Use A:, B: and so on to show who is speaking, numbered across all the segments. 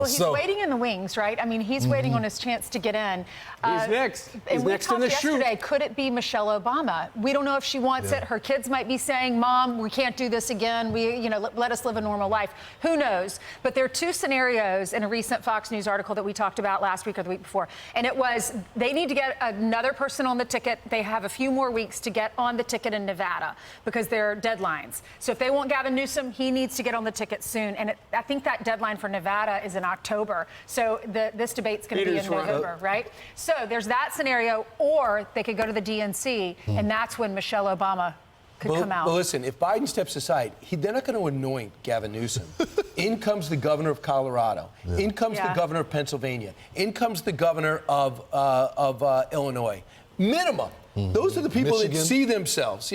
A: Well, he's waiting in the wings, right? I mean, he's waiting on his chance to get in.
B: He's next. He's next in the shoot.
A: Yesterday, could it be Michelle Obama? We don't know if she wants it. Her kids might be saying, Mom, we can't do this again. Let us live a normal life. Who knows? But there are two scenarios in a recent Fox News article that we talked about last week or the week before. And it was they need to get another person on the ticket. They have a few more weeks to get on the ticket in Nevada because there are deadlines. So if they want Gavin Newsom, he needs to get on the ticket soon. And I think that deadline for Nevada is in October. So this debate's going to be in November, right? So there's that scenario, or they could go to the DNC, and that's when Michelle Obama could come out.
C: But listen, if Biden steps aside, they're not going to anoint Gavin Newsom. In comes the governor of Colorado. In comes the governor of Pennsylvania. In comes the governor of Illinois. Minimum. Those are the people that see themselves.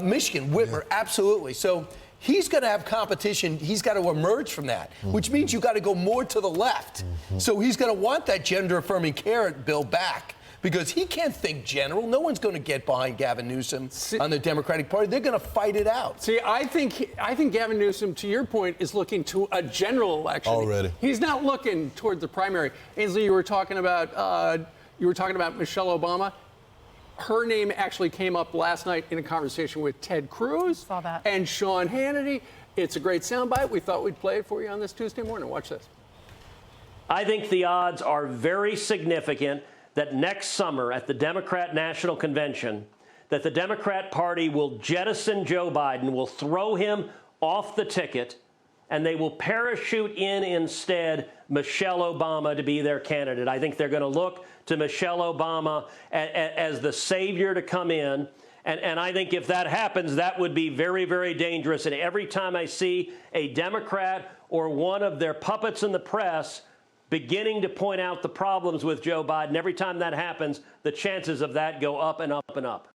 C: Michigan, Whitmer, absolutely. So he's going to have competition. He's got to emerge from that, which means you got to go more to the left. So he's going to want that gender-affirming care bill back because he can't think general. No one's going to get behind Gavin Newsom on the Democratic Party. They're going to fight it out.
B: See, I think Gavin Newsom, to your point, is looking to a general election.
D: Already.
B: He's not looking toward the primary. Ainsley, you were talking about Michelle Obama. Her name actually came up last night in a conversation with Ted Cruz and Sean Hannity. It's a great soundbite. We thought we'd play it for you on this Tuesday morning. Watch this.
E: I think the odds are very significant that next summer at the Democrat National Convention, that the Democrat Party will jettison Joe Biden, will throw him off the ticket, and they will parachute in instead Michelle Obama to be their candidate. I think they're going to look to Michelle Obama as the savior to come in. And I think if that happens, that would be very, very dangerous. And every time I see a Democrat or one of their puppets in the press beginning to point out the problems with Joe Biden, every time that happens, the chances of that go up and up and up.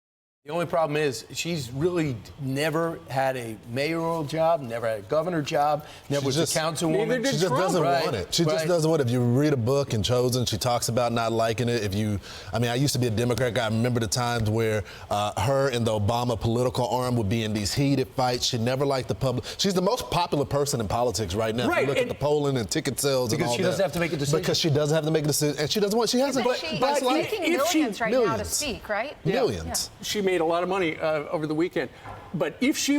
C: The only problem is she's really never had a mayoral job, never had a governor job, never was a councilwoman.
D: She just doesn't want it. She just doesn't want it. If you read a book in Chosen, she talks about not liking it. I used to be a Democrat guy. I remember the times where her and the Obama political arm would be in these heated fights. She never liked the public. She's the most popular person in politics right now. If you look at the polling and ticket sales and all that.
C: Because she doesn't have to make a decision.
D: Because she doesn't have to make a decision. And she doesn't want, she hasn't.
A: But she's making millions right now to speak, right?
D: Millions.
B: Yeah. She made a lot of money over the weekend. But if she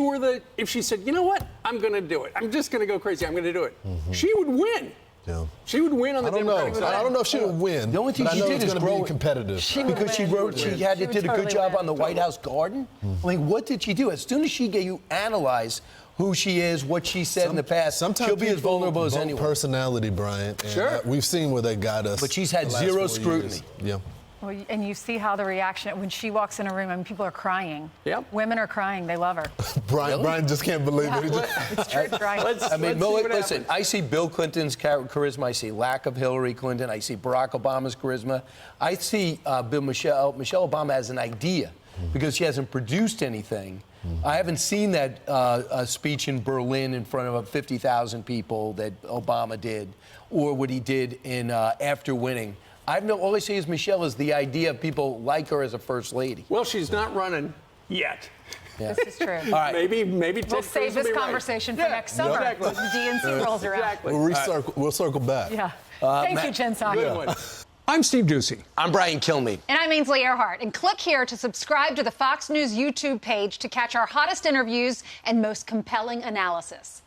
B: said, you know what, I'm going to do it. I'm just going to go crazy. I'm going to do it. She would win.
D: Yeah.
B: She would win on the Democratic side.
D: I don't know if she would win.
C: The only thing she did is
D: going to be competitive.
C: She did a good job on the White House garden. I mean, what did she do? As soon as you analyze who she is, what she said in the past, she'll be as vulnerable as anyone.
D: Personality, Brian. Sure. We've seen where they got us.
C: But she's had zero scrutiny.
D: Yeah.
A: Well, and you see how the reaction, when she walks in a room, I mean, people are crying.
B: Yep.
A: Women are crying. They love her.
D: Brian just can't believe it.
A: It's true, Brian.
C: Listen, I see Bill Clinton's charisma. I see lack of Hillary Clinton. I see Barack Obama's charisma. I see Michelle Obama as an idea because she hasn't produced anything. I haven't seen that speech in Berlin in front of 50,000 people that Obama did or what he did in after winning. All I see is Michelle is the idea of people like her as a first lady.
B: Well, she's not running yet.
A: Yeah. This is true.
C: All right.
B: Maybe
A: we'll save this conversation for next summer.
B: Exactly.
A: When the DNC rolls around.
B: Exactly.
D: We'll circle back.
A: Yeah. Thank you, Jen Psaki.
B: I'm Steve Doocy.
C: I'm Brian Kilmeade.
A: And I'm Ainsley Earhart. And click here to subscribe to the Fox News YouTube page to catch our hottest interviews and most compelling analysis.